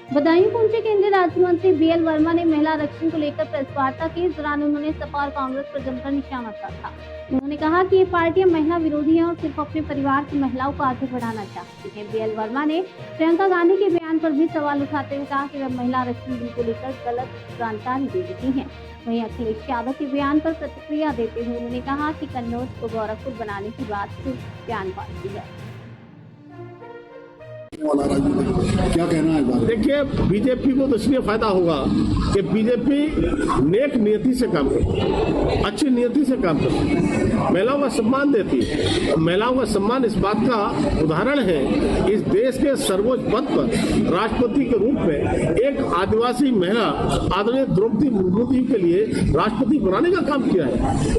बदायूं पहुंचे केंद्रीय राज्य मंत्री बीएल वर्मा ने महिला आरक्षण को लेकर प्रेस वार्ता की। इस दौरान उन्होंने सपा और कांग्रेस पर जमकर निशाना साधा। उन्होंने कहा कि ये पार्टियां महिला विरोधी हैं और सिर्फ अपने परिवार की महिलाओं को आगे बढ़ाना चाहती हैं। बीएल वर्मा ने प्रियंका गांधी के बयान पर भी सवाल उठाते हुए कहा कि वे महिला आरक्षण बिल को लेकर गलत जानकारी दे रही हैं। वहीं अखिलेश यादव के बयान पर प्रतिक्रिया देते हुए उन्होंने कहा कि कन्नौज को गोरखपुर बनाने की बात सिर्फ बयानबाजी है। क्या कहना है बात? देखिए, बीजेपी को तो इसलिए फायदा होगा कि बीजेपी नेक नियति से काम करती, अच्छी नियति से काम करती, महिलाओं का सम्मान देती है। महिलाओं का सम्मान इस बात का उदाहरण है, इस देश के सर्वोच्च पद पर राष्ट्रपति के रूप में एक आदिवासी महिला आदरणीय द्रौपदी मुर्मू जी के लिए राष्ट्रपति बनाने का काम किया है।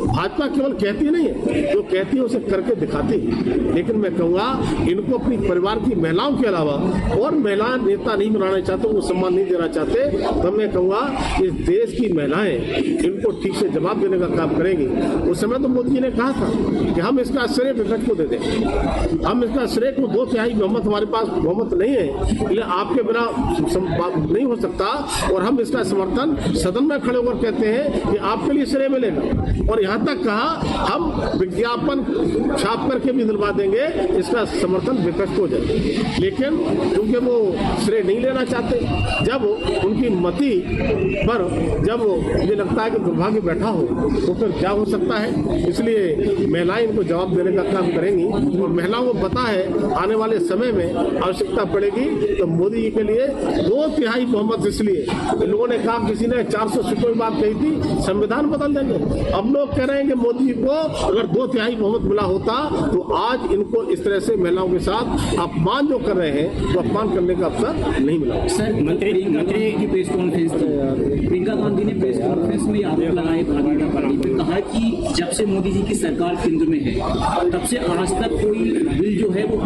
भाजपा केवल कहती नहीं है, जो कहती है उसे करके दिखाती है। लेकिन मैं कहूँगा, इनको अपनी परिवार की महिलाओं के अलावा और महिला नेता नहीं बनाना चाहते, वो सम्मान नहीं देना चाहते, तो मैं कहूँगा इस देश की महिलाएं इनको ठीक से जवाब देने का काम करेंगी। उस समय तो मोदी जी ने कहा था कि हम इसका श्रेय विपक्ष को दे दें, हम इसका श्रेय को 2/3 बहुमत, हमारे पास बहुमत नहीं है, इसलिए आपके बिना नहीं हो सकता, और हम इसका समर्थन सदन में खड़े होकर कहते हैं कि आपके लिए श्रेय मिलेगा। और यहाँ तक कहा हम विज्ञापन छाप करके भी दिलवा देंगे, इसका समर्थन विपक्ष को जाए। लेकिन क्योंकि वो श्रेय नहीं लेना चाहते, जब उनकी मति पर जब मुझे लगता है कि दुर्भाग्य बैठा हो तो फिर क्या हो सकता है। इसलिए महिलाएं इनको जवाब देने का काम करेंगी, और महिलाओं को पता है आने वाले समय में आवश्यकता पड़ेगी तो मोदी जी के लिए 2/3 बहुमत। इसलिए लोगों ने कहा, किसी ने 400 सीटों की बात कही थी, संविधान बदल देंगे। अब लोग कह रहे हैं कि मोदी जी को अगर 2/3 बहुमत मिला होता तो आज इनको इस तरह से महिलाओं के साथ अपमान जो कर रहे हैं वो अपमान करने का अवसर नहीं मिला। सर, मंत्री की प्रेस कॉन्फ्रेंस थी, प्रियंका गांधी ने प्रेस कॉन्फ्रेंस में आरोप लगाए भारतीय जनता पार्टी पर, कहा कि जब से मोदी जी की सरकार केंद्र में है तब से आज तक कोई बिल जो है वो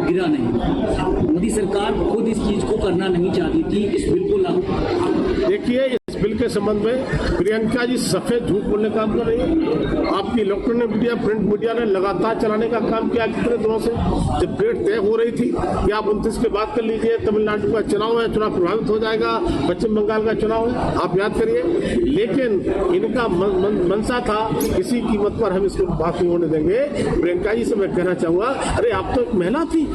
गिरा नहीं। मोदी सरकार खुद इस चीज को करना नहीं चाहती थी, इस बिल को लागू। देखिए, इस बिल के संबंध में प्रियंका जी सफेद झूठ बोलने का काम कर रही है। आपकी इलेक्ट्रॉनिक मीडिया, प्रिंट मीडिया ने लगातार चलाने का काम किया कितने दिनों से। जब डेट तय हो रही थी कि आप 29 के बाद कर लीजिए, तमिलनाडु का चुनाव है, चुनाव प्रभावित हो जाएगा, पश्चिम बंगाल का चुनाव है, आप याद करिए। लेकिन इनका मनसा था किसी कीमत पर हम इसको बात नहीं होने देंगे। प्रियंका जी से मैं कहना चाहूंगा, अरे आप तो एक महिला थी,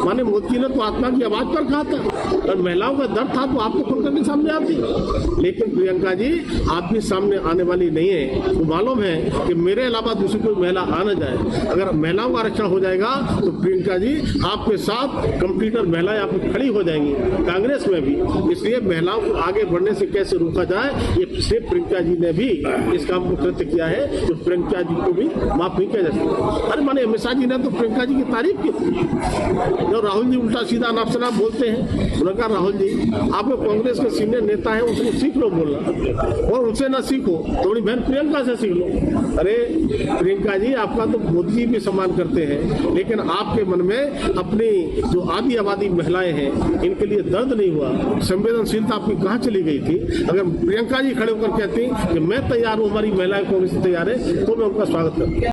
माने मोदी ने तो आत्मा की आवाज पर कहा था, और महिलाओं का दर्द था तो आप तो खुलकर के सामने आती। लेकिन प्रियंका जी आप भी सामने आने वाली नहीं है। तो मालूम है कि मेरे अलावा दूसरी कोई महिला आ न जाए। अगर महिलाओं का आरक्षण हो जाएगा तो प्रियंका जी आपके साथ कंप्लीटर महिलाएं आप खड़ी हो जाएंगी, कांग्रेस में भी। इसलिए महिलाओं को आगे बढ़ने से कैसे रोका जाए, ये सिर्फ प्रियंका जी ने भी इस काम को कृत्य किया है, तो प्रियंका जी को भी माफ नहीं किया जा सकता। अरे माने अमित शाह जी ने तो प्रियंका जी की तारीफ की थी। जब राहुल जी उल्टा सीधा नाप शनाप बोलते हैं, उन्होंने कहा राहुल जी आप कांग्रेस के सीनियर नेता है, उसको सीख लो बोलना, और उनसे ना सीखो तो बड़ी बहन प्रियंका से सीख लो। अरे प्रियंका जी आपका तो मोदी जी भी सम्मान करते हैं, लेकिन आपके मन में अपनी जो आदि आबादी महिलाएं हैं इनके लिए दर्द नहीं हुआ, संवेदनशीलता आपकी कहाँ चली गई थी। अगर प्रियंका जी खड़े होकर कहती कि मैं तैयार हूँ, हमारी महिलाएं कांग्रेस तैयार है, तो मैं उनका स्वागत करता हूँ।